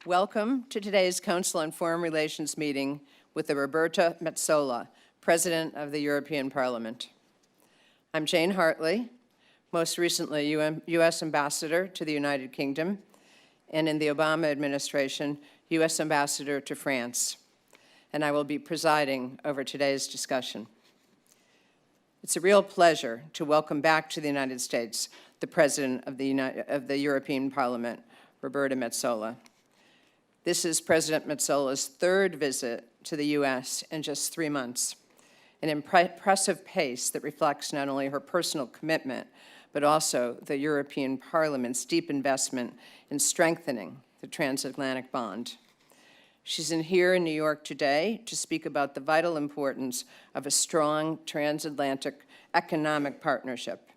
Welcome to today's Council on Foreign Relations meeting with Roberta Metsola, President of the European Parliament. I'm Jane Hartley, most recently U.S. Ambassador to the United Kingdom, and in the Obama administration, U.S. Ambassador to France, and I will be presiding over today's discussion. It's a real pleasure to welcome back to the United States the President of the European Parliament, Roberta Metsola. This is President Metsola's third visit to the U.S. in just 3 months, an impressive pace that reflects not only her personal commitment, but also the European Parliament's deep investment in strengthening the transatlantic bond. She's here in New York today to speak about the vital importance of a strong transatlantic economic partnership,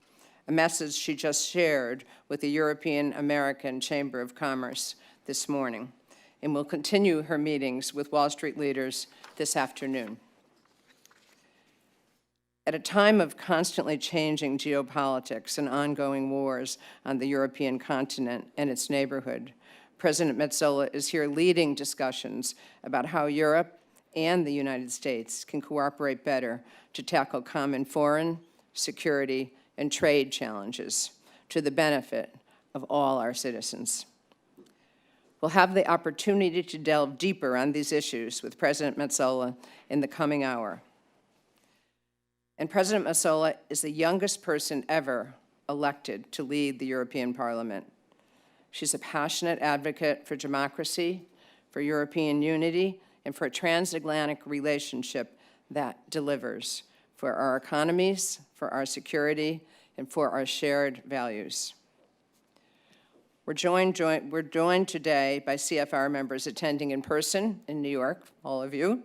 a message she just shared with the European American Chamber of Commerce this morning, and will continue her meetings with Wall Street leaders this afternoon. At a time of constantly changing geopolitics and ongoing wars on the European continent and its neighborhood, President Metsola is here leading discussions about how Europe and the United States can cooperate better to tackle common foreign, security, and trade challenges to the benefit of all our citizens. We'll have the opportunity to delve deeper on these issues with President Metsola in the coming hour. And President Metsola is the youngest person ever elected to lead the European Parliament. She's a passionate advocate for democracy, for European unity, and for a transatlantic relationship that delivers for our economies, for our security, and for our shared values. We're joined today by CFR members attending in person in New York, all of you,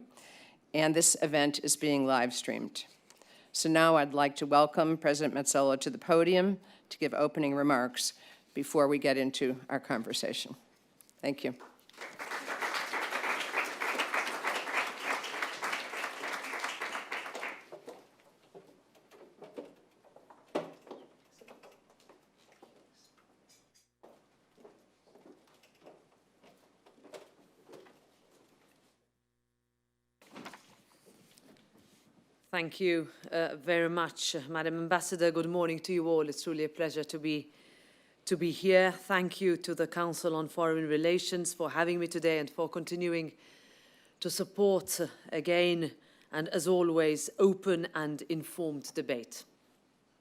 and this event is being live streamed. So now I'd like to welcome President Metsola to the podium to give opening remarks before we get into our conversation. Thank you. Thank you very much, Madam Ambassador. Good morning to you all. It's truly a pleasure to be here. Thank you to the Council on Foreign Relations for having me today and for continuing to support again and, as always, open and informed debate.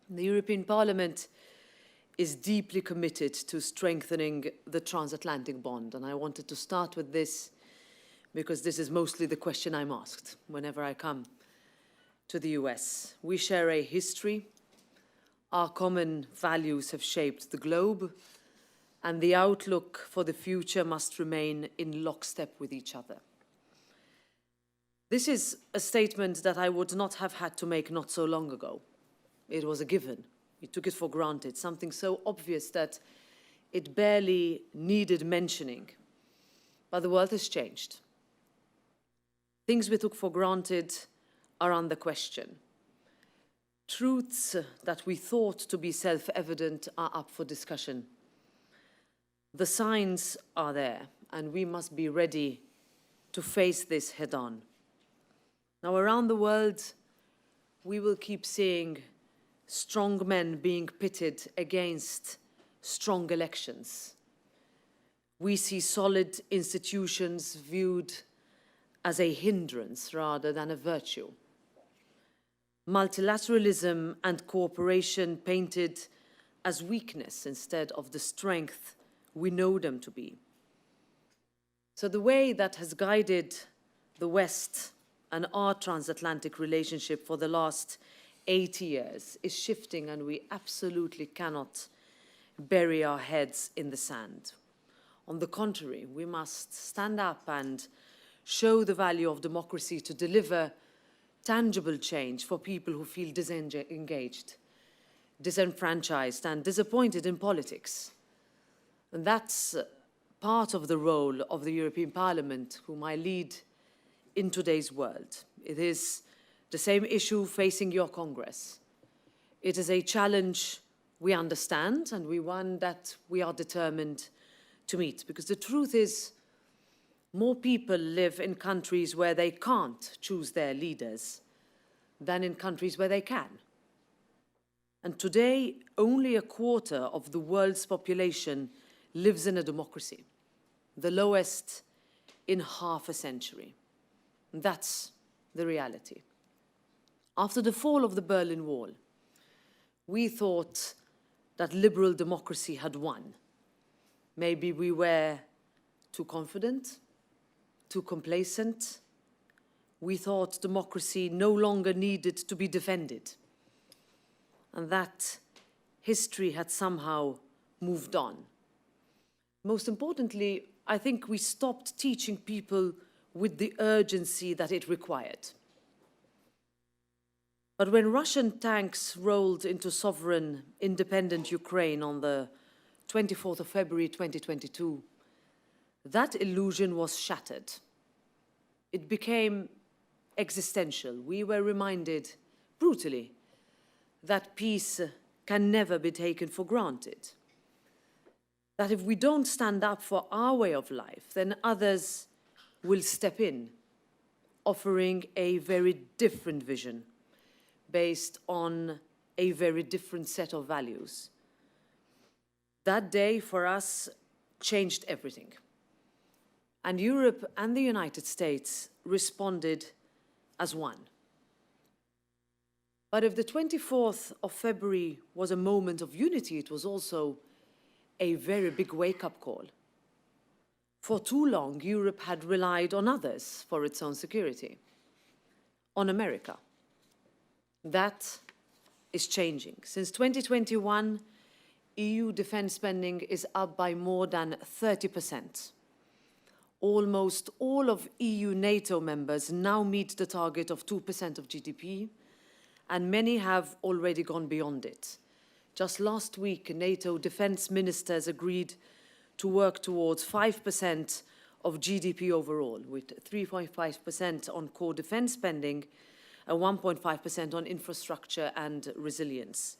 The European Parliament is deeply committed to strengthening the transatlantic bond, and I wanted to start with this because this is mostly the question I'm asked whenever I come to the US. We share a history, our common values have shaped the globe, and the outlook for the future must remain in lockstep with each other. This is a statement that I would not have had to make not so long ago. It was a given. We took it for granted, something so obvious that it barely needed mentioning. But the world has changed. Things we took for granted are under question. Truths that we thought to be self-evident are up for discussion. The signs are there, and we must be ready to face this head-on. Now, around the world, we will keep seeing strong men being pitted against strong elections. We see solid institutions viewed as a hindrance rather than a virtue. Multilateralism and cooperation painted as weakness instead of the strength we know them to be. So the way that has guided the West and our transatlantic relationship for the last 80 years is shifting, and we absolutely cannot bury our heads in the sand. On the contrary, we must stand up and show the value of democracy to deliver tangible change for people who feel disengaged, disenfranchised, and disappointed in politics. And that's part of the role of the European Parliament, whom I lead in today's world. It is the same issue facing your Congress. It is a challenge we understand, and one that we are determined to meet, because the truth is more people live in countries where they can't choose their leaders than in countries where they can. And today, only a quarter of the world's population lives in a democracy, the lowest in half a century. And that's the reality. After the fall of the Berlin Wall, we thought that liberal democracy had won. Maybe we were too confident, too complacent. We thought democracy no longer needed to be defended, and that history had somehow moved on. Most importantly, I think we stopped teaching people with the urgency that it required. But when Russian tanks rolled into sovereign, independent Ukraine on the 24th of February 2022, that illusion was shattered. It became existential. We were reminded brutally that peace can never be taken for granted. That if we don't stand up for our way of life, then others will step in, offering a very different vision based on a very different set of values. That day for us changed everything. And Europe and the United States responded as one. But if the 24th of February was a moment of unity, it was also a very big wake-up call. For too long, Europe had relied on others for its own security, on America. That is changing. Since 2021, EU defense spending is up by more than 30%. Almost all of EU NATO members now meet the target of 2% of GDP, and many have already gone beyond it. Just last week, NATO defense ministers agreed to work towards 5% of GDP overall, with 3.5% on core defense spending and 1.5% on infrastructure and resilience.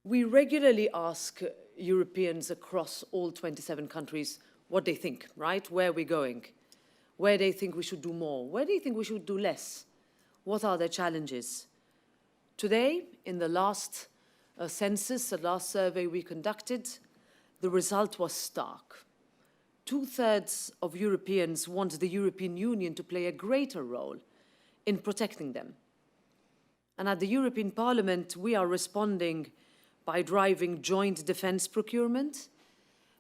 We regularly ask Europeans across all 27 countries what they think, right? Where we're going, where they think we should do more, where they think we should do less, what are their challenges. Today, in the last census, the last survey we conducted, the result was stark. 2/3 of Europeans want the European Union to play a greater role in protecting them. And at the European Parliament, we are responding by driving joint defense procurement,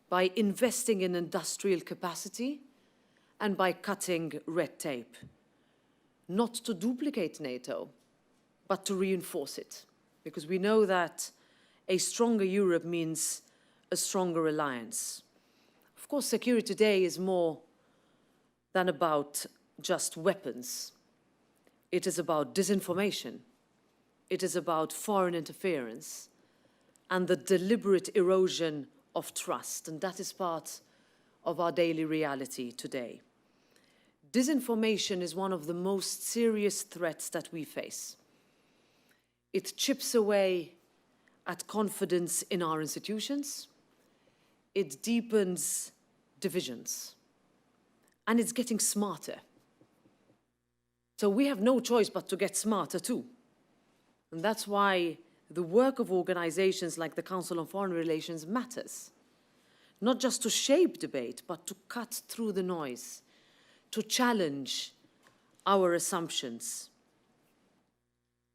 by investing in industrial capacity, and by cutting red tape. Not to duplicate NATO, but to reinforce it, because we know that a stronger Europe means a stronger alliance. Of course, security today is more than about just weapons. It is about disinformation. It is about foreign interference and the deliberate erosion of trust, and that is part of our daily reality today. Disinformation is one of the most serious threats that we face. It chips away at confidence in our institutions, it deepens divisions, and it's getting smarter. So we have no choice but to get smarter too. And that's why the work of organizations like the Council on Foreign Relations matters. Not just to shape debate, but to cut through the noise, to challenge our assumptions.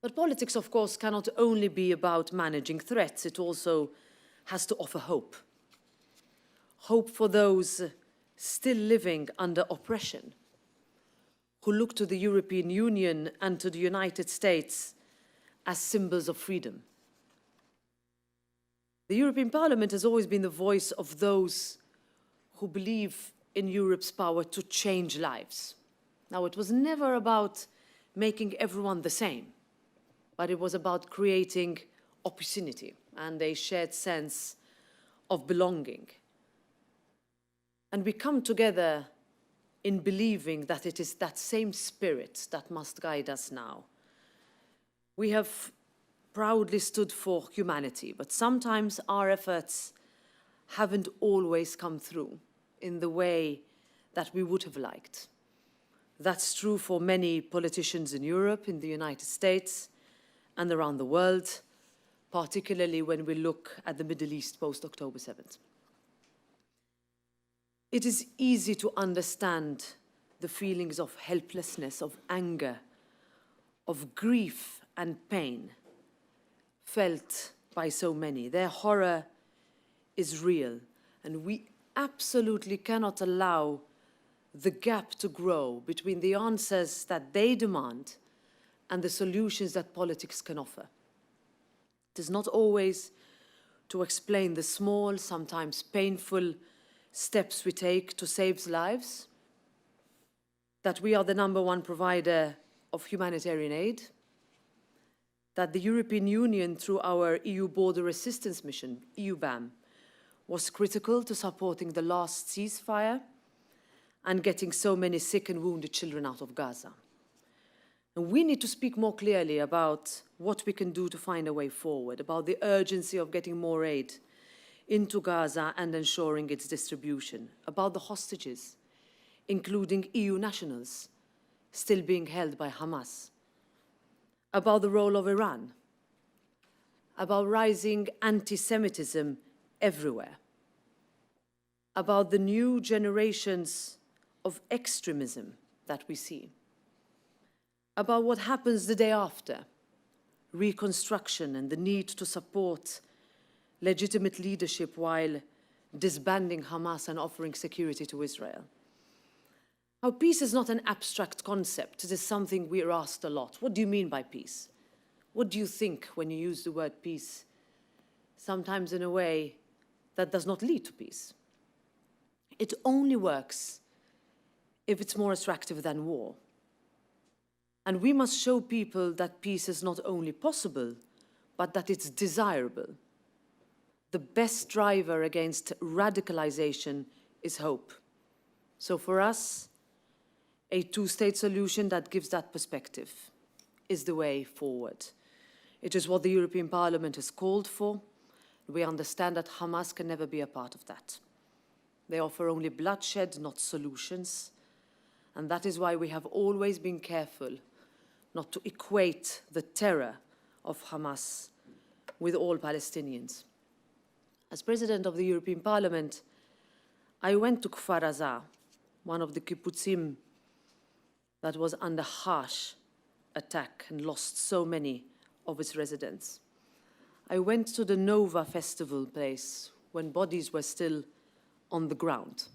But politics, of course, cannot only be about managing threats, it also has to offer hope. Hope for those still living under oppression, who look to the European Union and to the United States as symbols of freedom. The European Parliament has always been the voice of those who believe in Europe's power to change lives. Now, it was never about making everyone the same, but it was about creating opportunity and a shared sense of belonging. And we come together in believing that it is that same spirit that must guide us now. We have proudly stood for humanity, but sometimes our efforts haven't always come through in the way that we would have liked. That's true for many politicians in Europe, in the United States, and around the world, particularly when we look at the Middle East post-October 7th. It is easy to understand the feelings of helplessness, of anger, of grief and pain felt by so many. Their horror is real, and we absolutely cannot allow the gap to grow between the answers that they demand and the solutions that politics can offer. It is not always to explain the small, sometimes painful steps we take to save lives, that we are the #1 provider of humanitarian aid, that the European Union, through our EU Border Assistance Mission, EUBAM, was critical to supporting the last ceasefire and getting so many sick and wounded children out of Gaza. And we need to speak more clearly about what we can do to find a way forward, about the urgency of getting more aid into Gaza and ensuring its distribution, about the hostages, including EU nationals still being held by Hamas, about the role of Iran, about rising anti-Semitism everywhere, about the new generations of extremism that we see, about what happens the day after, reconstruction and the need to support legitimate leadership while disbanding Hamas and offering security to Israel. Now, peace is not an abstract concept. It is something we are asked a lot. What do you mean by peace? What do you think when you use the word peace? Sometimes in a way that does not lead to peace. It only works if it's more attractive than war. And we must show people that peace is not only possible, but that it's desirable. The best driver against radicalization is hope. So for us, a two-state solution that gives that perspective is the way forward. It is what the European Parliament has called for. We understand that Hamas can never be a part of that. They offer only bloodshed, not solutions. And that is why we have always been careful not to equate the terror of Hamas with all Palestinians. As President of the European Parliament, I went to Kfar Aza, one of the kibbutzim that was under harsh attack and lost so many of its residents. I went to the Nova festival place when bodies were still on the ground.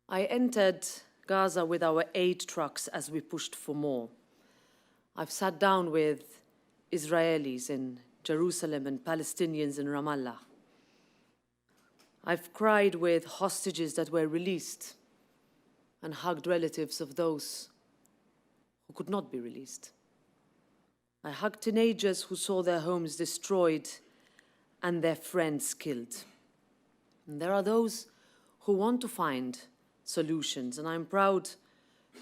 I entered Gaza with our aid trucks as we pushed for more. I've sat down with Israelis in Jerusalem and Palestinians in Ramallah. I've cried with hostages that were released and hugged relatives of those who could not be released. I hugged teenagers who saw their homes destroyed and their friends killed. And there are those who want to find solutions, and I'm proud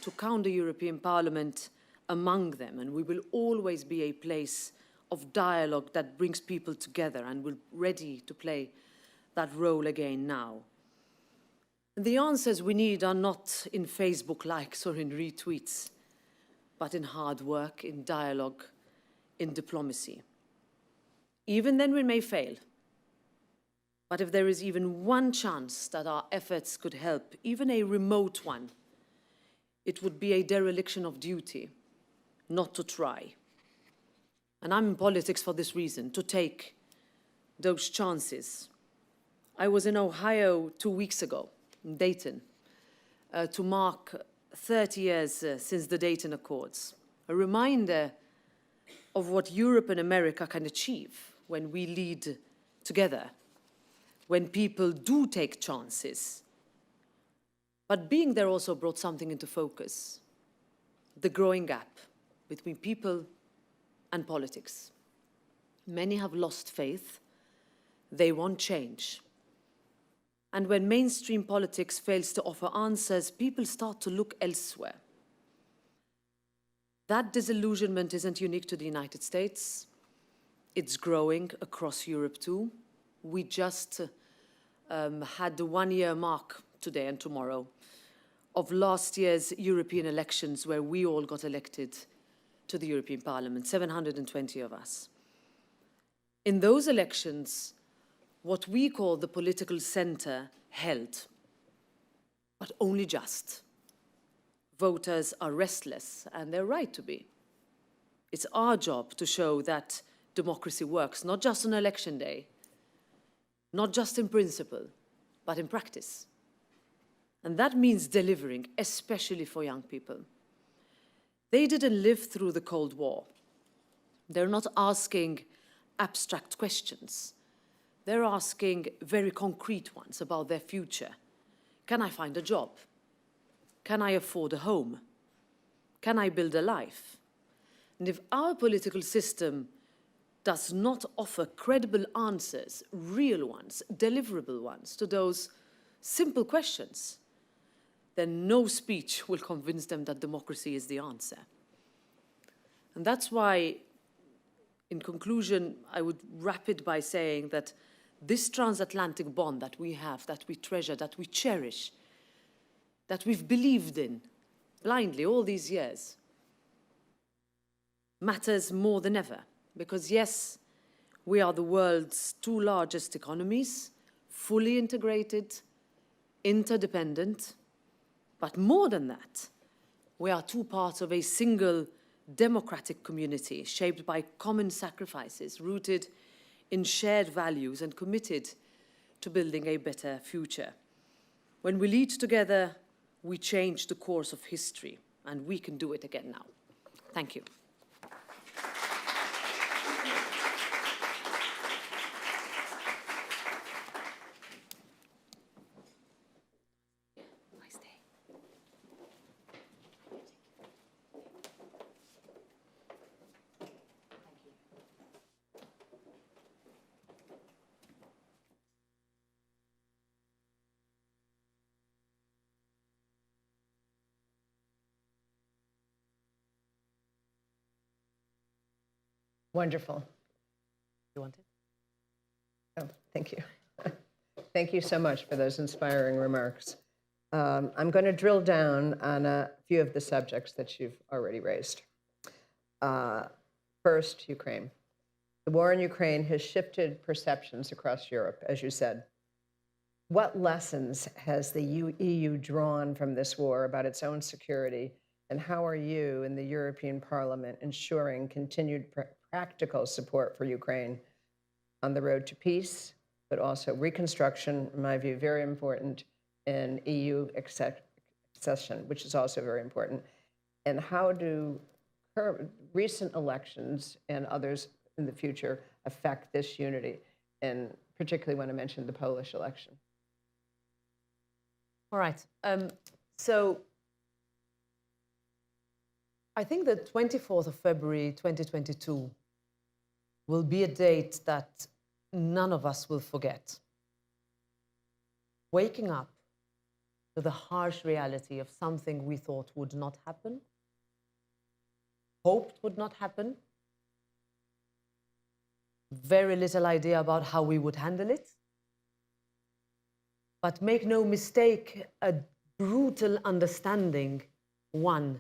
to count the European Parliament among them, and we will always be a place of dialogue that brings people together, and we're ready to play that role again now. The answers we need are not in Facebook likes or in retweets, but in hard work, in dialogue, in diplomacy. Even then we may fail. But if there is even one chance that our efforts could help, even a remote one, it would be a dereliction of duty not to try. And I'm in politics for this reason, to take those chances. I was in Ohio 2 weeks ago, in Dayton, to mark 30 years since the Dayton Accords, a reminder of what Europe and America can achieve when we lead together, when people do take chances. But being there also brought something into focus, the growing gap between people and politics. Many have lost faith. They want change. And when mainstream politics fails to offer answers, people start to look elsewhere. That disillusionment isn't unique to the United States. It's growing across Europe too. We just had the 1-year mark today and tomorrow, of last year's European elections where we all got elected to the European Parliament, 720 of us. In those elections, what we call the political centre held, but only just. Voters are restless, and they're right to be. It's our job to show that democracy works, not just on election day, not just in principle, but in practice. And that means delivering, especially for young people. They didn't live through the Cold War. They're not asking abstract questions. They're asking very concrete ones about their future. Can I find a job? Can I afford a home? Can I build a life? And if our political system does not offer credible answers, real ones, deliverable ones, to those simple questions, then no speech will convince them that democracy is the answer. And that's why, in conclusion, I would wrap it by saying that this transatlantic bond that we have, that we treasure, that we cherish, that we've believed in blindly all these years, matters more than ever. Because yes, we are the world's two largest economies, fully integrated, interdependent, but more than that, we are two parts of a single democratic community shaped by common sacrifices, rooted in shared values and committed to building a better future. When we lead together, we change the course of history, and we can do it again now. Thank you. Wonderful. You want it? Oh, thank you. Thank you so much for those inspiring remarks. I'm going to drill down on a few of the subjects that you've already raised. First, Ukraine. The war in Ukraine has shifted perceptions across Europe, as you said. What lessons has the EU drawn from this war about its own security, and how are you in the European Parliament ensuring continued practical support for Ukraine on the road to peace, but also reconstruction, in my view, very important, and EU accession, which is also very important? And how do recent elections and others in the future affect this unity, and particularly when I mentioned the Polish election? All right. So I think the 24th of February 2022 will be a date that none of us will forget. Waking up to the harsh reality of something we thought would not happen, hoped would not happen, very little idea about how we would handle it. But make no mistake, a brutal understanding, one,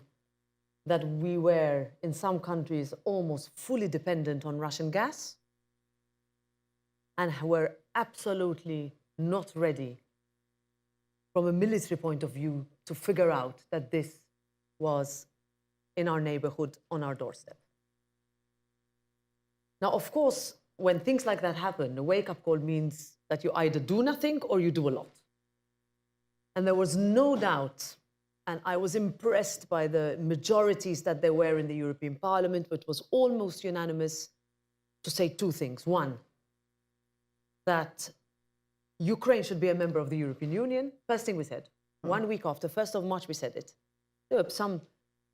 that we were, in some countries, almost fully dependent on Russian gas, and were absolutely not ready, from a military point of view, to figure out that this was in our neighborhood, on our doorstep. Now, of course, when things like that happen, a wake-up call means that you either do nothing or you do a lot. And there was no doubt, and I was impressed by the majorities that there were in the European Parliament, which was almost unanimous, to say two things. One, that Ukraine should be a member of the European Union. First thing we said. 1 week after, 1st of March, we said it. There were some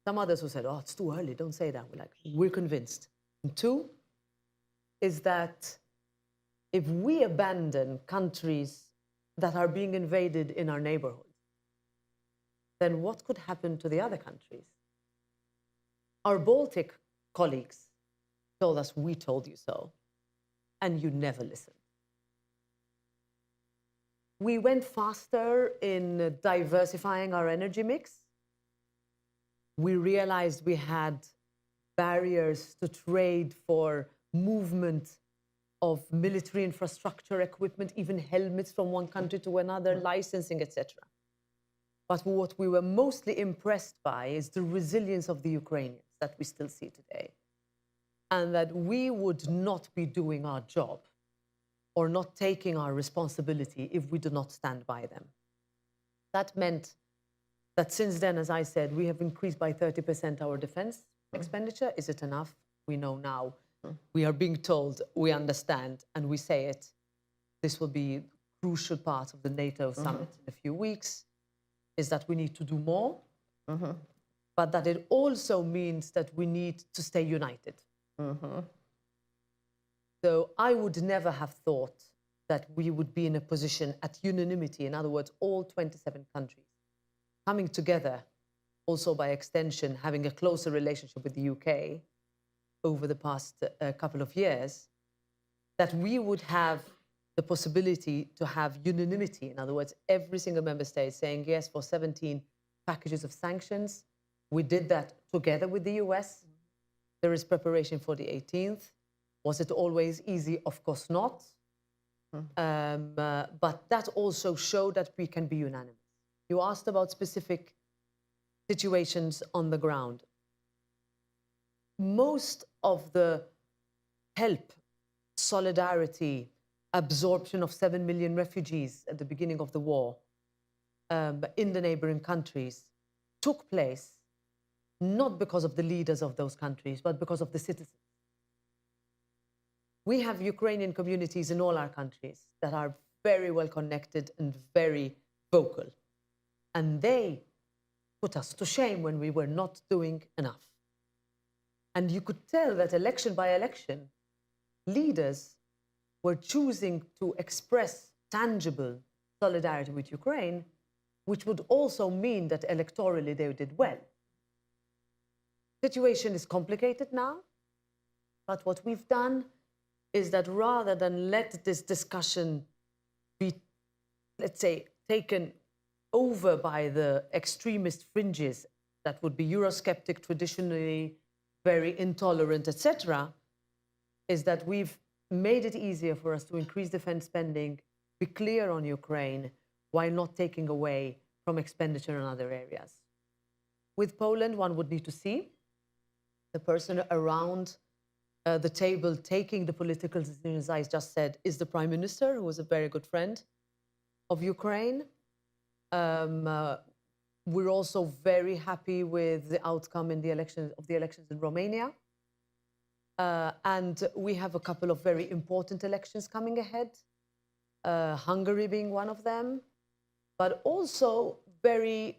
others who said, oh, it's too early, don't say that. We're convinced. And two, is that if we abandon countries that are being invaded in our neighborhood, then what could happen to the other countries? Our Baltic colleagues told us, we told you so, and you never listened. We went faster in diversifying our energy mix. We realized we had barriers to trade for movement of military infrastructure, equipment, even helmets from one country to another, licensing, etc. But what we were mostly impressed by is the resilience of the Ukrainians that we still see today. And that we would not be doing our job or not taking our responsibility if we do not stand by them. That meant that since then, as I said, we have increased by 30% our defense expenditure. Is it enough? We know now. We are being told, we understand, and we say it. This will be a crucial part of the NATO summit in a few weeks, is that we need to do more, but that it also means that we need to stay united. So I would never have thought that we would be in a position at unanimity, in other words, all 27 countries, coming together, also by extension, having a closer relationship with the UK over the past couple of years, that we would have the possibility to have unanimity. In other words, every single member state saying yes for 17 packages of sanctions. We did that together with the US. There is preparation for the 18th. Was it always easy? Of course not. But that also showed that we can be unanimous. You asked about specific situations on the ground. Most of the help, solidarity, absorption of 7 million refugees at the beginning of the war in the neighboring countries took place not because of the leaders of those countries, but because of the citizens. We have Ukrainian communities in all our countries that are very well connected and very vocal. And they put us to shame when we were not doing enough. And you could tell that election by election, leaders were choosing to express tangible solidarity with Ukraine, which would also mean that electorally they did well. The situation is complicated now, but what we've done is that rather than let this discussion be, let's say, taken over by the extremist fringes that would be Eurosceptic, traditionally very intolerant, etc., is that we've made it easier for us to increase defense spending, be clear on Ukraine, while not taking away from expenditure in other areas. With Poland, one would need to see the person around the table taking the political decisions, I just said, is the Prime Minister, who is a very good friend of Ukraine. We're also very happy with the outcome in the elections in Romania. And we have a couple of very important elections coming ahead, Hungary being one of them, but also very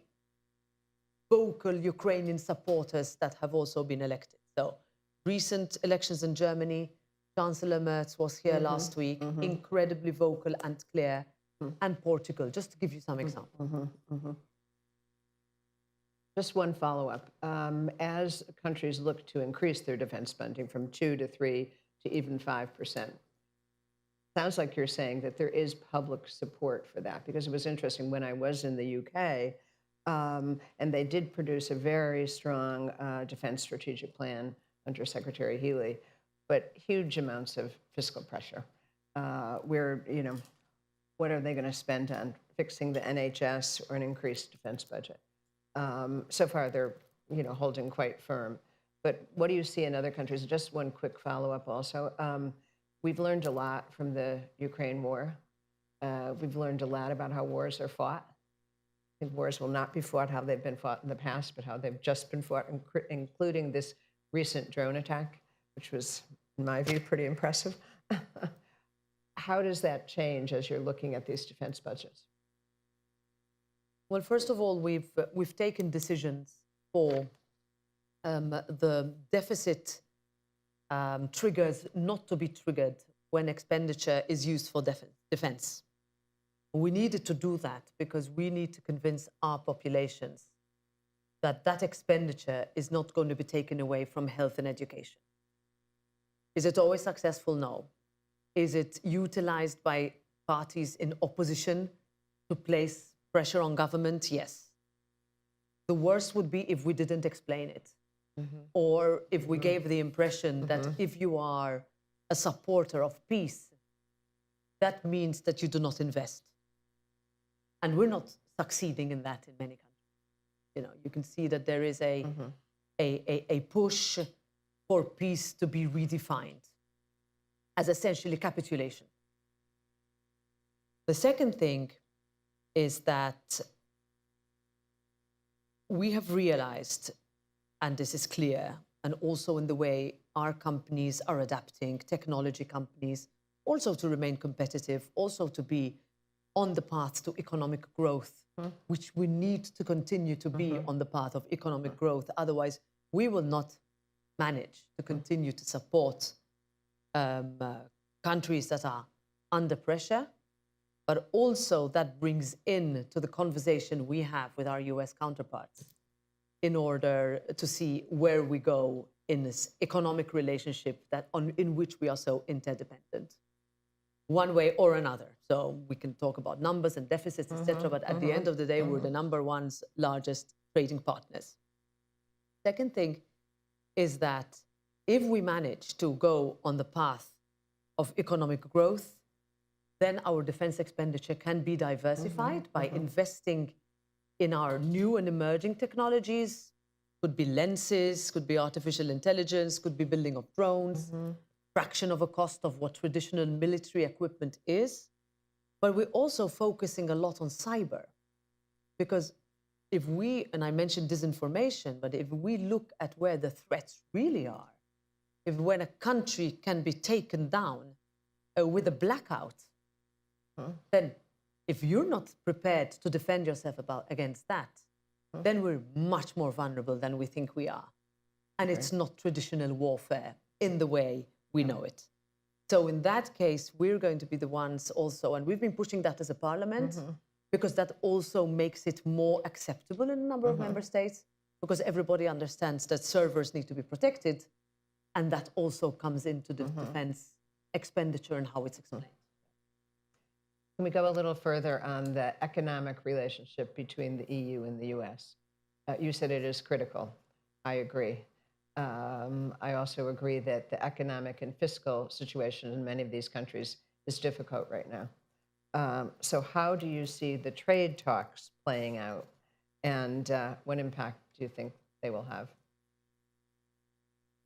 vocal Ukrainian supporters that have also been elected. So recent elections in Germany, Chancellor Merz was here last week, incredibly vocal and clear, and Portugal, just to give you some examples. Just one follow-up. As countries look to increase their defense spending from 2 to 3 to even 5%, sounds like you're saying that there is public support for that, because it was interesting when I was in the UK, and they did produce a very strong defense strategic plan under Secretary Healy, but huge amounts of fiscal pressure. What are they going to spend on fixing the NHS or an increased defense budget? So far, they're holding quite firm. But what do you see in other countries? Just one quick follow-up also. We've learned a lot from the Ukraine war. We've learned a lot about how wars are fought. I think wars will not be fought how they've been fought in the past, but how they've just been fought, including this recent drone attack, which was, in my view, pretty impressive. How does that change as you're looking at these defense budgets? Well, first of all, we've taken decisions for the deficit triggers not to be triggered when expenditure is used for defense. We needed to do that because we need to convince our populations that that expenditure is not going to be taken away from health and education. Is it always successful? No. Is it utilized by parties in opposition to place pressure on government? Yes. The worst would be if we didn't explain it, or if we gave the impression that if you are a supporter of peace, that means that you do not invest. And we're not succeeding in that in many countries. You can see that there is a push for peace to be redefined as essentially capitulation. The second thing is that we have realized, and this is clear, and also in the way our companies are adapting, technology companies, also to remain competitive, also to be on the path to economic growth, which we need to continue to be on the path of economic growth. Otherwise, we will not manage to continue to support countries that are under pressure, but also that brings in to the conversation we have with our US counterparts in order to see where we go in this economic relationship in which we are so interdependent, one way or another. So we can talk about numbers and deficits, etc., but at the end of the day, we're the number one largest trading partners. Second thing is that if we manage to go on the path of economic growth, then our defense expenditure can be diversified by investing in our new and emerging technologies. Could be lenses, could be artificial intelligence, could be building of drones, fraction of a cost of what traditional military equipment is. But we're also focusing a lot on cyber, because if we, and I mentioned disinformation, but if we look at where the threats really are, when a country can be taken down with a blackout, then if you're not prepared to defend yourself against that, then we're much more vulnerable than we think we are. And it's not traditional warfare in the way we know it. So in that case, we're going to be the ones also, and we've been pushing that as a parliament, because that also makes it more acceptable in a number of member states, because everybody understands that servers need to be protected, and that also comes into the defense expenditure and how it's explained. Can we go a little further on the economic relationship between the EU and the US? You said it is critical. I agree. I also agree that the economic and fiscal situation in many of these countries is difficult right now. So how do you see the trade talks playing out, and what impact do you think they will have?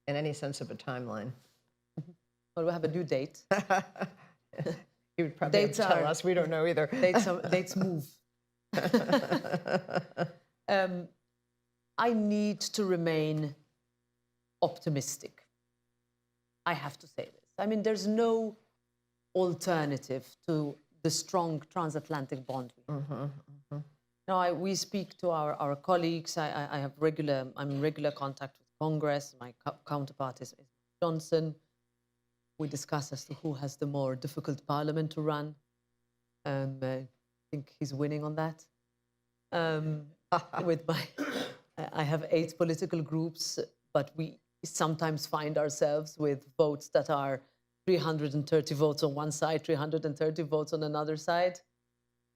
In any sense of a timeline? Well, we have a due date. You would probably have to tell us. We don't know either. Dates move. I need to remain optimistic. I have to say this. I mean, there's no alternative to the strong transatlantic bond we have. Now, we speak to our colleagues. I'm in regular contact with Congress. My counterpart is Johnson. We discuss as to who has the more difficult parliament to run. I think he's winning on that. I have 8 political groups, but we sometimes find ourselves with votes that are 330 votes on one side, 330 votes on another side.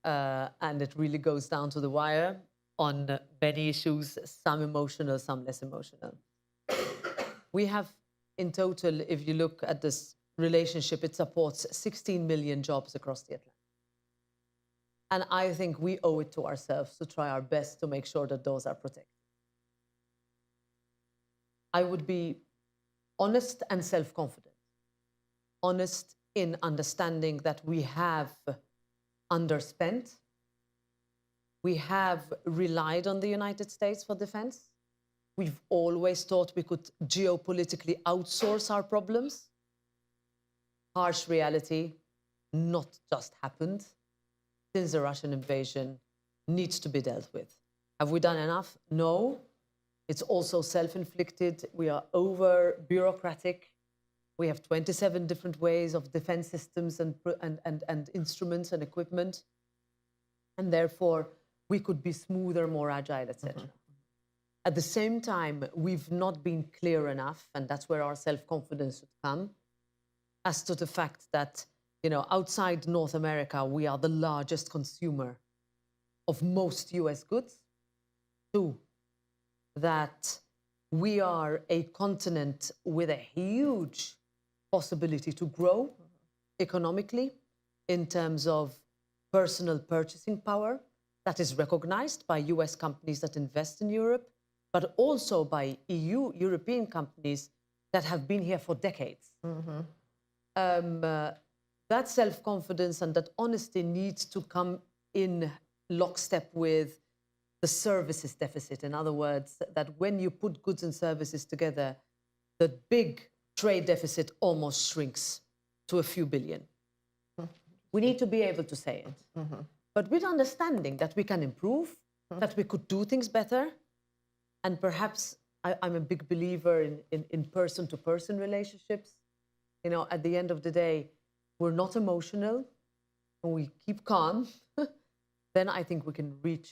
And it really goes down to the wire on many issues, some emotional, some less emotional. We have, in total, if you look at this relationship, it supports 16 million jobs across the Atlantic. And I think we owe it to ourselves to try our best to make sure that those are protected. I would be honest and self-confident, honest in understanding that we have underspent. We have relied on the United States for defense. We've always thought we could geopolitically outsource our problems. Harsh reality, not just happened. Since the Russian invasion, needs to be dealt with. Have we done enough? No. It's also self-inflicted. We are over-bureaucratic. We have 27 different ways of defense systems and instruments and equipment. And therefore, we could be smoother, more agile, etc. At the same time, we've not been clear enough, and that's where our self-confidence should come, as to the fact that, outside North America, we are the largest consumer of most US goods. Two, that we are a continent with a huge possibility to grow economically in terms of personal purchasing power that is recognized by US companies that invest in Europe, but also by European companies that have been here for decades. That self-confidence and that honesty needs to come in lockstep with the services deficit. In other words, that when you put goods and services together, the big trade deficit almost shrinks to a few billion. We need to be able to say it, but with understanding that we can improve, that we could do things better, and perhaps I'm a big believer in person-to-person relationships. You know, at the end of the day, we're not emotional, and we keep calm, then I think we can reach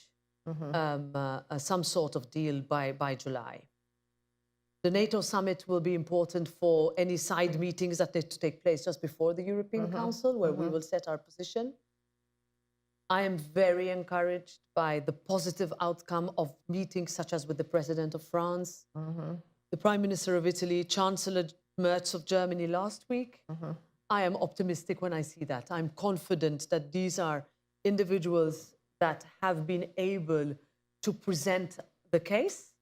some sort of deal by July. The NATO summit will be important for any side meetings that need to take place just before the European Council, where we will set our position. I am very encouraged by the positive outcome of meetings such as with the President of France, the Prime Minister of Italy, Chancellor Merz of Germany last week. I am optimistic when I see that. I'm confident that these are individuals that have been able to present the case,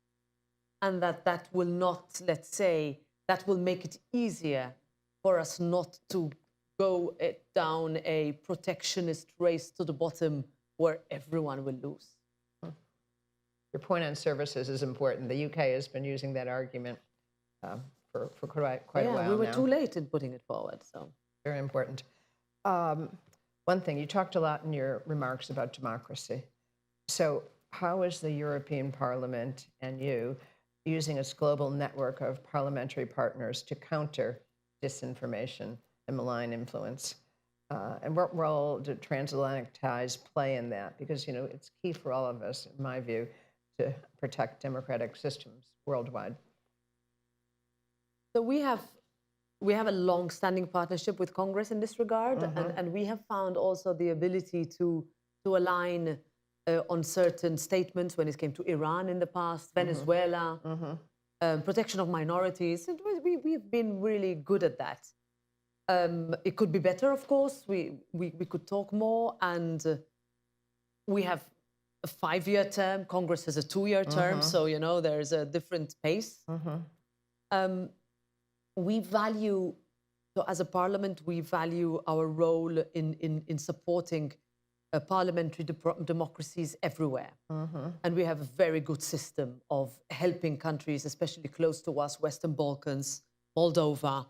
and that will not, let's say, that will make it easier for us not to go down a protectionist race to the bottom where everyone will lose. Your point on services is important. The UK has been using that argument for quite a while now. We were too late in putting it forward, so. Very important. One thing, you talked a lot in your remarks about democracy. So how is the European Parliament and you using its global network of parliamentary partners to counter disinformation and malign influence? And what role do transatlantic ties play in that? Because, you know, it's key for all of us, in my view, to protect democratic systems worldwide. So we have a long-standing partnership with Congress in this regard, and we have found also the ability to align on certain statements when it came to Iran in the past, Venezuela, protection of minorities. We've been really good at that. It could be better, of course. We could talk more, and we have a 5-year term. Congress has a 2-year term, so, you know, there's a different pace. We value, so as a parliament, we value our role in supporting parliamentary democracies everywhere. And we have a very good system of helping countries, especially close to us, Western Balkans, Moldova,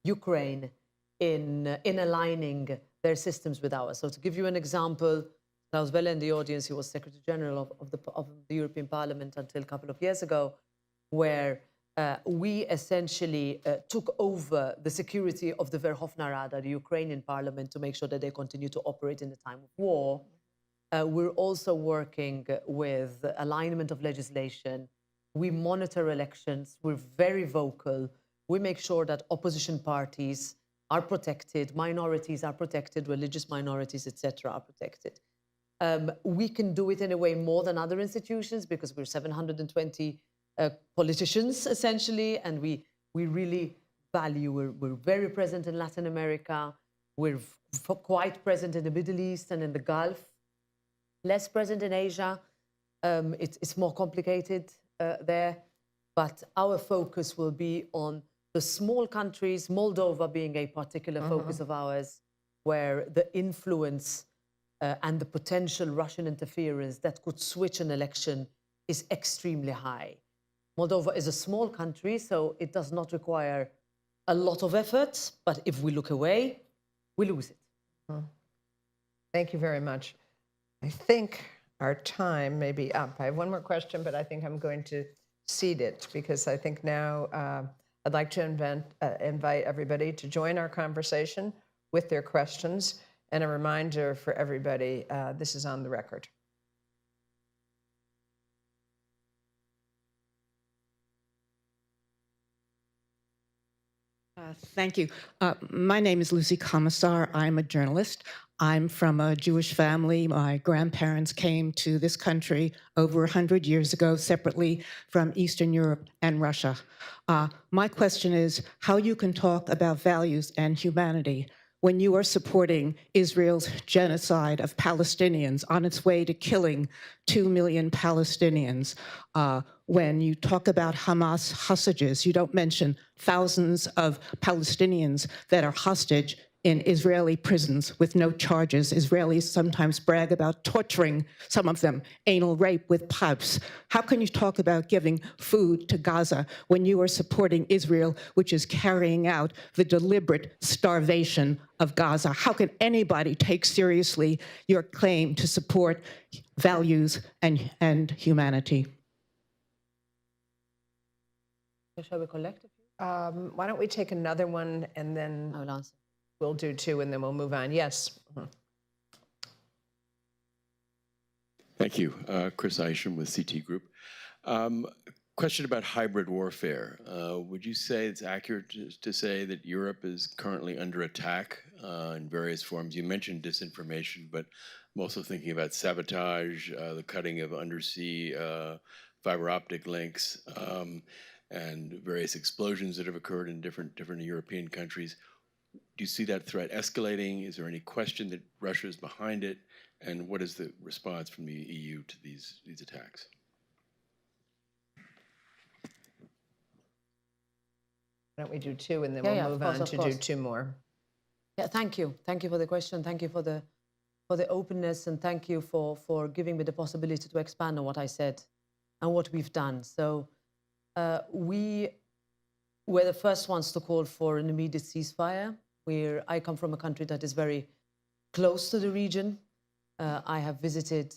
Ukraine, in aligning their systems with ours. So to give you an example, Klaus Welle in the audience, he was Secretary General of the European Parliament until a couple of years ago, where we essentially took over the security of the Verkhovna Rada, the Ukrainian parliament, to make sure that they continue to operate in the time of war. We're also working with alignment of legislation. We monitor elections. We're very vocal. We make sure that opposition parties are protected, minorities are protected, religious minorities, etc., are protected. We can do it in a way more than other institutions because we're 720 politicians, essentially, and we really value, we're very present in Latin America, we're quite present in the Middle East and in the Gulf, less present in Asia. It's more complicated there, but our focus will be on the small countries, Moldova being a particular focus of ours, where the influence and the potential Russian interference that could switch an election is extremely high. Moldova is a small country, so it does not require a lot of effort, but if we look away, we lose it. Thank you very much. I think our time may be up. I have one more question, but I think I'm going to cede it because I think now I'd like to invite everybody to join our conversation with their questions. And a reminder for everybody, this is on the record. Thank you. My name is Lucy Commissar. I'm a journalist. I'm from a Jewish family. My grandparents came to this country over 100 years ago, separately from Eastern Europe and Russia. My question is how you can talk about values and humanity when you are supporting Israel's genocide of Palestinians on its way to killing 2 million Palestinians. When you talk about Hamas hostages, you don't mention thousands of Palestinians that are hostage in Israeli prisons with no charges. Israelis sometimes brag about torturing some of them, anal rape with pipes. How can you talk about giving food to Gaza when you are supporting Israel, which is carrying out the deliberate starvation of Gaza? How can anybody take seriously your claim to support values and humanity? Shall we collect a few? Why don't we take another one, and then I will answer. we'll do two, and then we'll move on. Yes. Thank you. Chris Isham with CT Group. Question about hybrid warfare. Would you say it's accurate to say that Europe is currently under attack in various forms? You mentioned disinformation, but I'm also thinking about sabotage, the cutting of undersea fiber optic links, and various explosions that have occurred in different European countries. Do you see that threat escalating? Is there any question that Russia is behind it? And what is the response from the EU to these attacks? Why don't we do two, and then Yeah, we'll yeah, of move course, on of to do course. two more. Yeah, thank you. Thank you for the question. Thank you for the openness, and thank you for giving me the possibility to expand on what I said and what we've done. So we were the first ones to call for an immediate ceasefire. I come from a country that is very close to the region. I have visited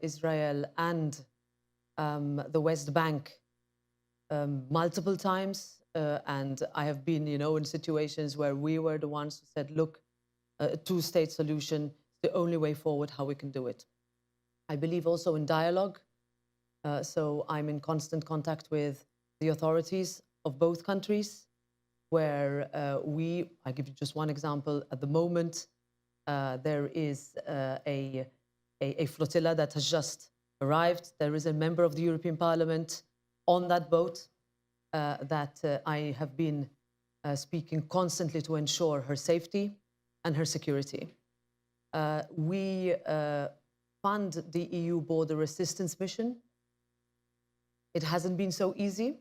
Israel and the West Bank multiple times. And I have been, in situations where we were the ones who said, look, a two-state solution is the only way forward, how we can do it. I believe also in dialogue. So I'm in constant contact with the authorities of both countries, where I give you just one example. At the moment, there is a flotilla that has just arrived. There is a member of the European Parliament on that boat that I have been speaking constantly to ensure her safety and her security. We fund the EU Border Assistance Mission. It hasn't been so easy.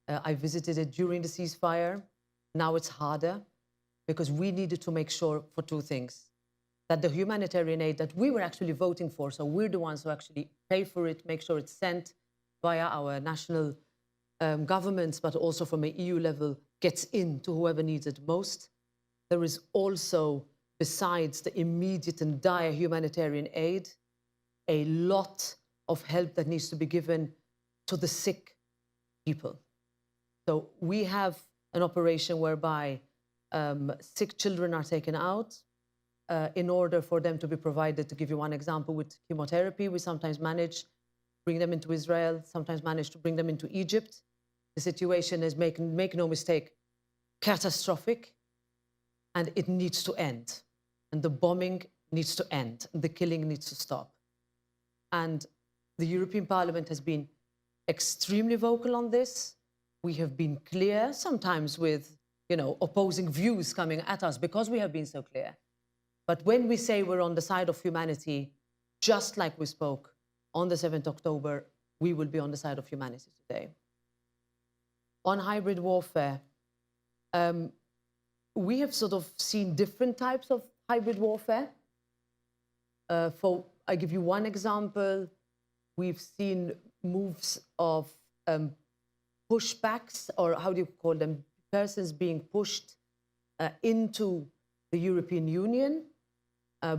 I visited it during the ceasefire. Now it's harder because we needed to make sure for two things: that the humanitarian aid that we were actually voting for, so we're the ones who actually pay for it, make sure it's sent via our national governments, but also from an EU level, gets in to whoever needs it most. There is also, besides the immediate and dire humanitarian aid, a lot of help that needs to be given to the sick people. So we have an operation whereby sick children are taken out in order for them to be provided. To give you one example, with chemotherapy, we sometimes manage to bring them into Israel, sometimes manage to bring them into Egypt. The situation is, make no mistake, catastrophic, and it needs to end. And the bombing needs to end, and the killing needs to stop. And the European Parliament has been extremely vocal on this. We have been clear, sometimes with opposing views coming at us because we have been so clear. But when we say we're on the side of humanity, just like we spoke on the 7th October, we will be on the side of humanity today. On hybrid warfare, we have sort of seen different types of hybrid warfare. I give you one example. We've seen moves of pushbacks, or how do you call them, persons being pushed into the European Union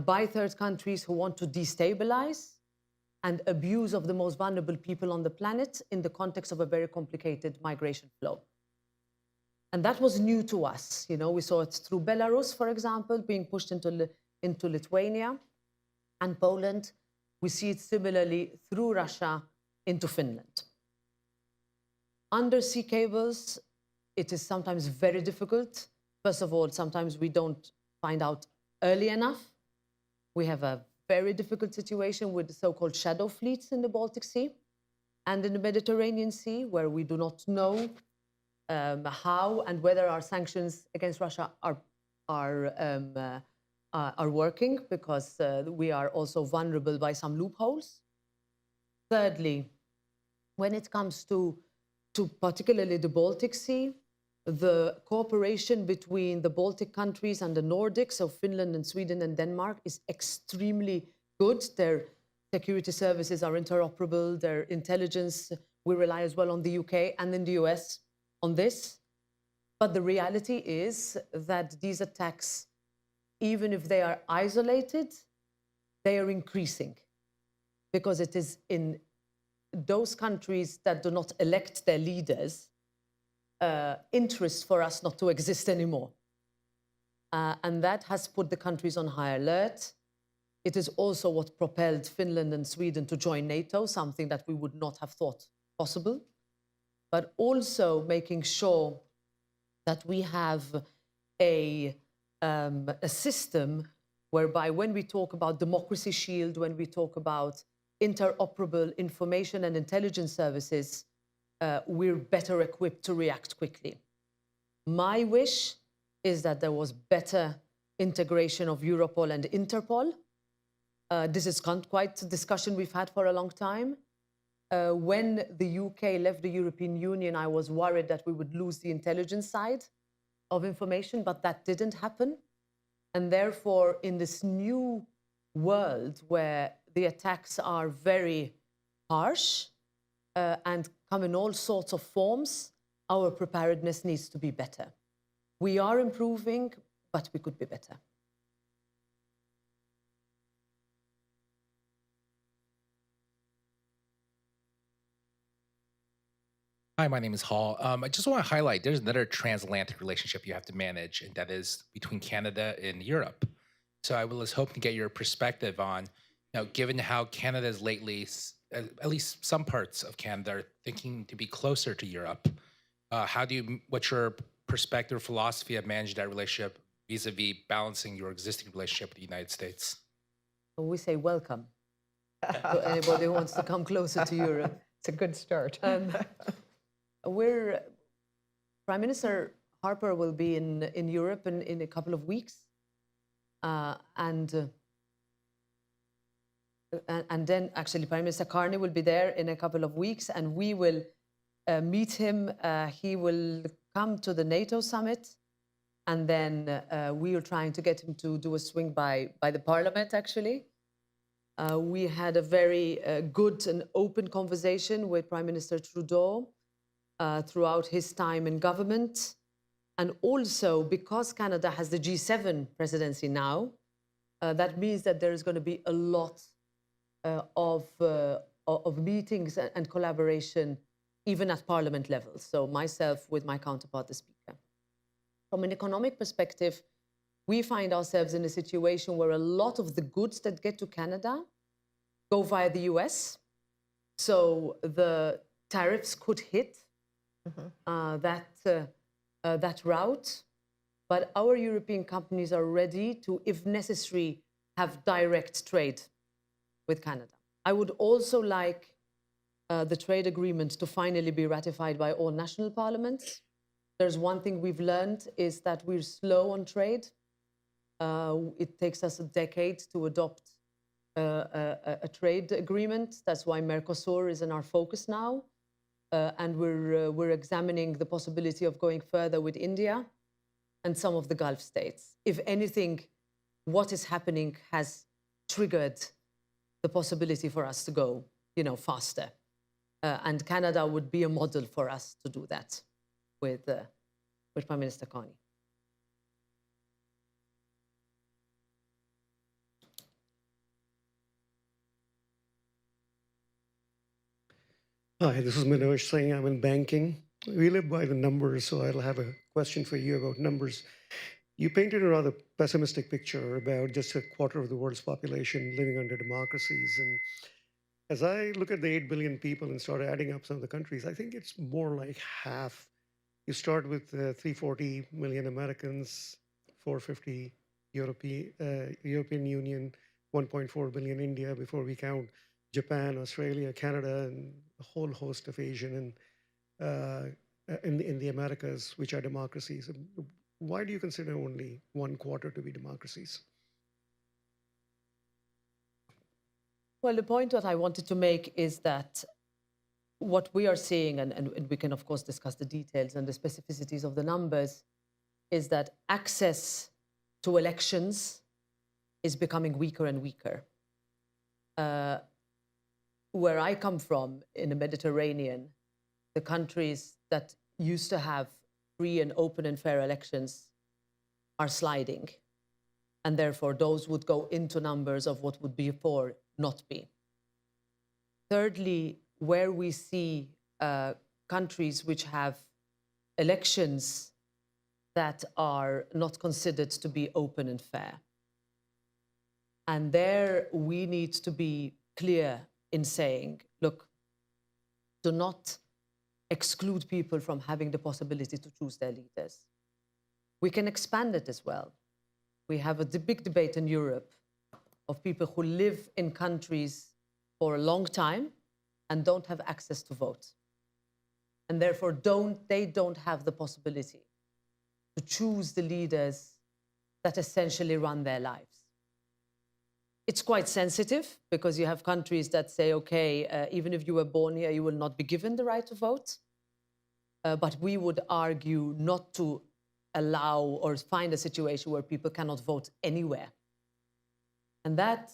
by third countries who want to destabilize and abuse of the most vulnerable people on the planet in the context of a very complicated migration flow. And that was new to us. We saw it through Belarus, for example, being pushed into Lithuania and Poland. We see it similarly through Russia into Finland. Undersea cables, it is sometimes very difficult. First of all, sometimes we don't find out early enough. We have a very difficult situation with the so-called shadow fleets in the Baltic Sea and in the Mediterranean Sea, where we do not know how and whether our sanctions against Russia are working, because we are also vulnerable by some loopholes. Thirdly, when it comes to particularly the Baltic Sea, the cooperation between the Baltic countries and the Nordics, so Finland and Sweden and Denmark, is extremely good. Their security services are interoperable, their intelligence, we rely as well on the UK and in the US on this. But the reality is that these attacks, even if they are isolated, they are increasing, because it is in those countries that do not elect their leaders interest for us not to exist anymore. And that has put the countries on high alert. It is also what propelled Finland and Sweden to join NATO, something that we would not have thought possible. But also making sure that we have a system whereby when we talk about democracy shield, when we talk about interoperable information and intelligence services, we're better equipped to react quickly. My wish is that there was better integration of Europol and Interpol. This is quite a discussion we've had for a long time. When the UK left the European Union, I was worried that we would lose the intelligence side of information, but that didn't happen. And therefore, in this new world where the attacks are very harsh and come in all sorts of forms, our preparedness needs to be better. We are improving, but we could be better. Hi, my name is Hall. I just want to highlight there's another transatlantic relationship you have to manage, and that is between Canada and Europe. So I was hoping to get your perspective on, given how Canada is lately, at least some parts of Canada, are thinking to be closer to Europe. What's your perspective or philosophy of managing that relationship vis-a-vis balancing your existing relationship with the United States? We say welcome to anybody who wants to come closer to Europe. It's a good start. Prime Minister Harper will be in Europe in a couple of weeks. And then actually Prime Minister Carney will be there in a couple of weeks, and we will meet him. He will come to the NATO summit, and then we are trying to get him to do a swing by the parliament, actually. We had a very good and open conversation with Prime Minister Trudeau throughout his time in government. And also, because Canada has the G7 presidency now, that means that there is going to be a lot of meetings and collaboration, even at parliament level. So myself with my counterpart, the Speaker. From an economic perspective, we find ourselves in a situation where a lot of the goods that get to Canada go via the US. So the tariffs could hit that route. But our European companies are ready to, if necessary, have direct trade with Canada. I would also like the trade agreement to finally be ratified by all national parliaments. There's one thing we've learned is that we're slow on trade. It takes us a decade to adopt a trade agreement. That's why Mercosur is in our focus now. And we're examining the possibility of going further with India and some of the Gulf states. If anything, what is happening has triggered the possibility for us to go, faster. And Canada would be a model for us to do that with Prime Minister Carney. Hi, this is Manoj Singh. I'm in banking. We live by the numbers, so I'll have a question for you about numbers. You painted a rather pessimistic picture about just a quarter of the world's population living under democracies. And as I look at the 8 billion people and start adding up some of the countries, I think it's more like half. You start with 340 million Americans, 450 European Union, 1.4 billion India before we count Japan, Australia, Canada, and a whole host of Asian and in the Americas, which are democracies. Why do you consider only 1/4 to be democracies? Well, the point that I wanted to make is that what we are seeing, and we can of course discuss the details and the specificities of the numbers, is that access to elections is becoming weaker and weaker. Where I come from, in the Mediterranean, the countries that used to have free and open and fair elections are sliding. And therefore, those would go into numbers of what would before not be. Thirdly, where we see countries which have elections that are not considered to be open and fair. And there we need to be clear in saying, look, do not exclude people from having the possibility to choose their leaders. We can expand it as well. We have a big debate in Europe of people who live in countries for a long time and don't have access to vote. And therefore they don't have the possibility to choose the leaders that essentially run their lives. It's quite sensitive because you have countries that say, okay, even if you were born here, you will not be given the right to vote. But we would argue not to allow or find a situation where people cannot vote anywhere. And that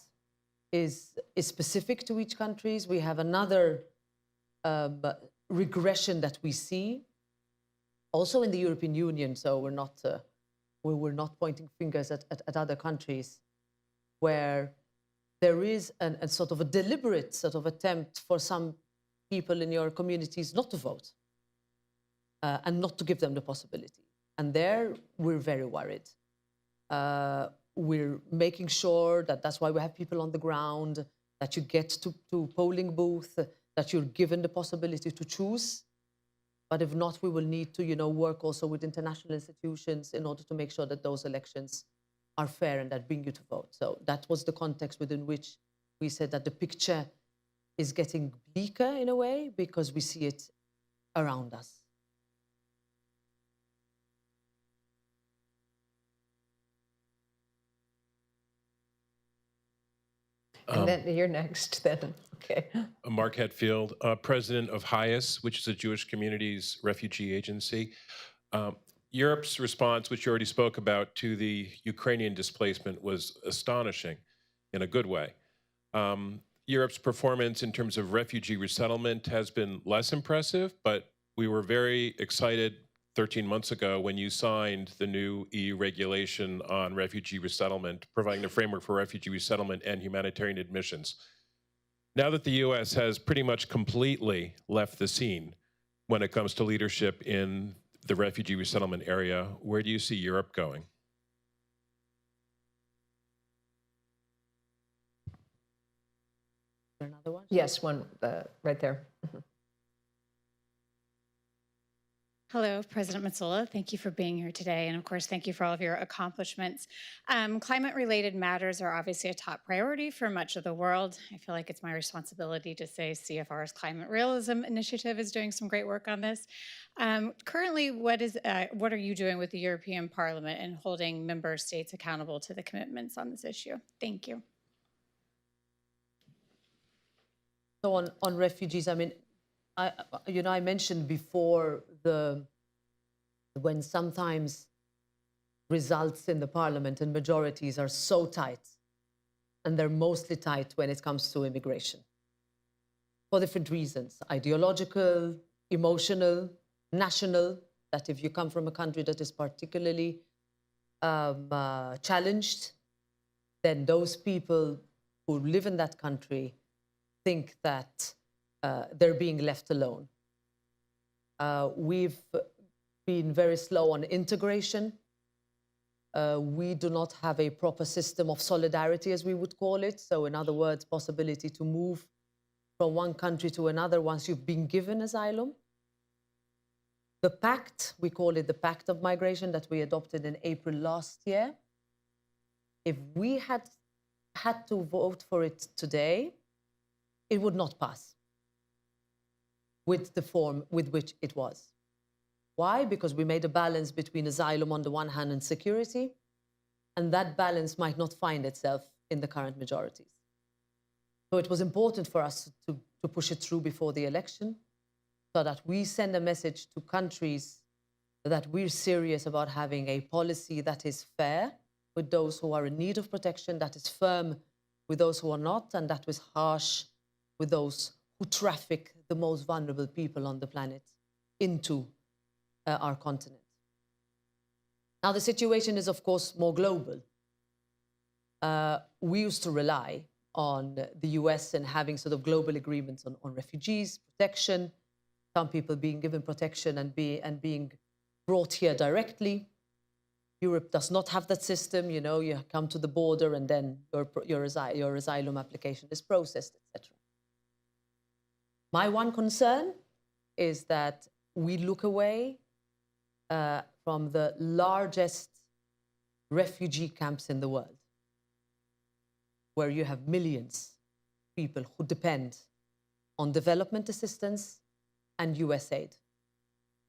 is specific to each country. We have another regression that we see also in the European Union, so we're not pointing fingers at other countries, where there is a sort of a deliberate sort of attempt for some people in your communities not to vote and not to give them the possibility. And there we're very worried. We're making sure that that's why we have people on the ground, that you get to polling booth, that you're given the possibility to choose. But if not, we will need to, work also with international institutions in order to make sure that those elections are fair and that bring you to vote. So that was the context within which we said that the picture is getting bleaker in a way because we see it around us. And then you're next then, okay. Mark Hetfield, president of HIAS, which is a Jewish Communities Refugee Agency. Europe's response, which you already spoke about, to the Ukrainian displacement was astonishing in a good way. Europe's performance in terms of refugee resettlement has been less impressive, but we were very excited 13 months ago when you signed the new EU regulation on refugee resettlement, providing a framework for refugee resettlement and humanitarian admissions. Now that the US has pretty much completely left the scene when it comes to leadership in the refugee resettlement area, where do you see Europe going? Another one? Yes, one right there. Hello, President Metsola. Thank you for being here today. And of course, thank you for all of your accomplishments. Climate-related matters are obviously a top priority for much of the world. I feel like it's my responsibility to say CFR's Climate Realism Initiative is doing some great work on this. Currently, what are you doing with the European Parliament in holding member states accountable to the commitments on this issue? Thank you. So on refugees, I mean, I mentioned before when sometimes results in the parliament and majorities are so tight, and they're mostly tight when it comes to immigration, for different reasons, ideological, emotional, national, that if you come from a country that is particularly challenged, then those people who live in that country think that they're being left alone. We've been very slow on integration. We do not have a proper system of solidarity, as we would call it. So in other words, possibility to move from one country to another once you've been given asylum. The pact, we call it the Pact of Migration that we adopted in April last year. If we had had to vote for it today, it would not pass with the form with which it was. Why? Because we made a balance between asylum on the one hand and security, and that balance might not find itself in the current majorities. So it was important for us to push it through before the election, so that we send a message to countries that we're serious about having a policy that is fair with those who are in need of protection, that is firm with those who are not, and that was harsh with those who traffic the most vulnerable people on the planet into our continent. Now, the situation is, of course, more global. We used to rely on the US and having sort of global agreements on refugees, protection, some people being given protection and being brought here directly. Europe does not have that system. You know, you come to the border and then your asylum application is processed, etc. My one concern is that we look away from the largest refugee camps in the world, where you have millions of people who depend on development assistance and US aid,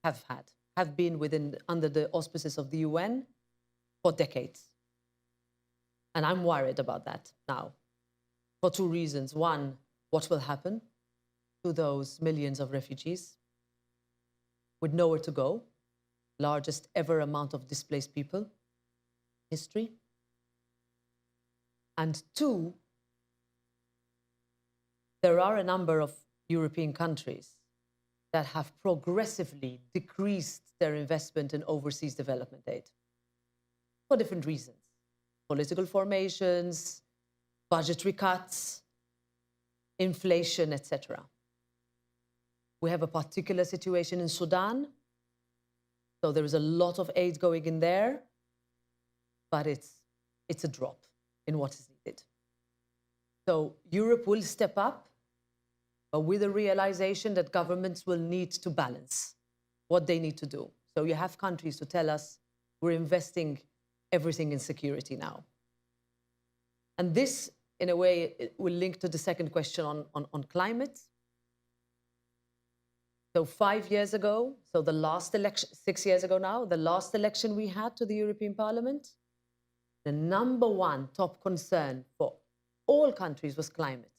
have been under the auspices of the UN for decades. And I'm worried about that now for two reasons. One, what will happen to those millions of refugees with nowhere to go, largest ever amount of displaced people in history. And two, there are a number of European countries that have progressively decreased their investment in overseas development aid for different reasons. Political formations, budgetary cuts, inflation, etc. We have a particular situation in Sudan. So there is a lot of aid going in there, but it's a drop in what is needed. So Europe will step up, but with the realization that governments will need to balance what they need to do. So you have countries to tell us, we're investing everything in security now. And this, in a way, it will link to the second question on climate. So 5 years ago, so the last election, 6 years ago now, the last election we had to the European Parliament, the number one top concern for all countries was climate.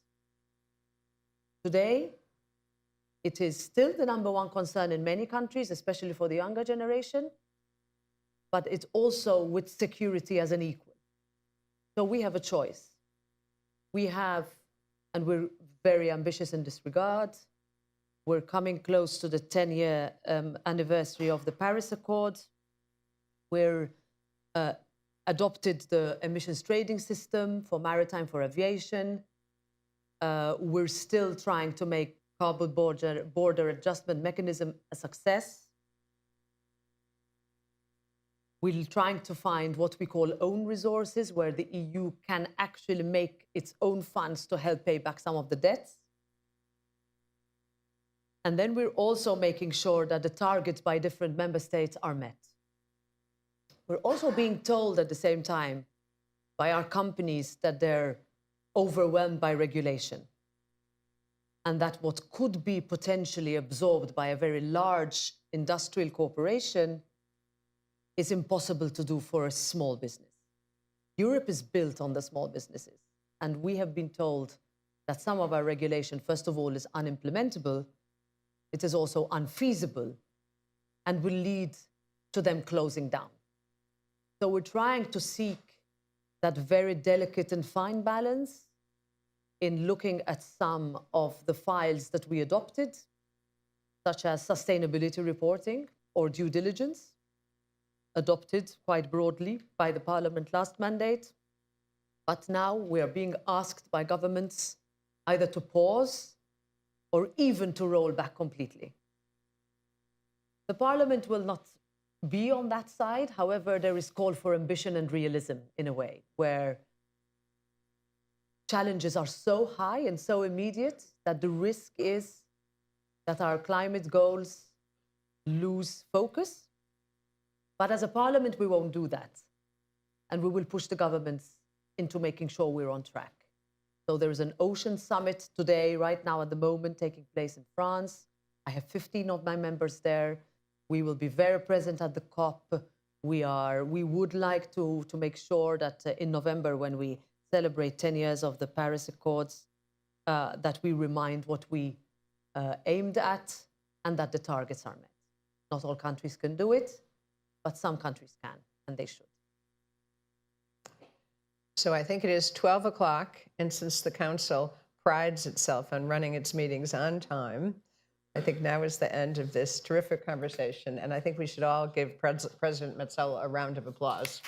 Today, it is still the number one concern in many countries, especially for the younger generation, but it's also with security as an equal. So we have a choice. We have, and we're very ambitious in this regard, we're coming close to the 10-year anniversary of the Paris Accord. We're adopted the emissions trading system for maritime, for aviation. We're still trying to make carbon border adjustment mechanism a success. We're trying to find what we call own resources, where the EU can actually make its own funds to help pay back some of the debts. And then we're also making sure that the targets by different member states are met. We're also being told at the same time by our companies that they're overwhelmed by regulation, and that what could be potentially absorbed by a very large industrial corporation is impossible to do for a small business. Europe is built on the small businesses, and we have been told that some of our regulation, first of all, is unimplementable. It is also unfeasible and will lead to them closing down. So we're trying to seek that very delicate and fine balance in looking at some of the files that we adopted, such as sustainability reporting or due diligence, adopted quite broadly by the Parliament last mandate. But now we are being asked by governments either to pause or even to roll back completely. The Parliament will not be on that side. However, there is call for ambition and realism in a way, where challenges are so high and so immediate that the risk is that our climate goals lose focus. But as a Parliament, we won't do that. And we will push the governments into making sure we're on track. So there is an ocean summit today, right now at the moment, taking place in France. I have 15 of my members there. We will be very present at the COP. We would like to make sure that in November, when we celebrate 10 years of the Paris Accords, that we remind what we aimed at and that the targets are met. Not all countries can do it, but some countries can, and they should. So I think it is 12 o'clock, and since the council prides itself on running its meetings on time, I think now is the end of this terrific conversation, and I think we should all give President Metsola a round of applause.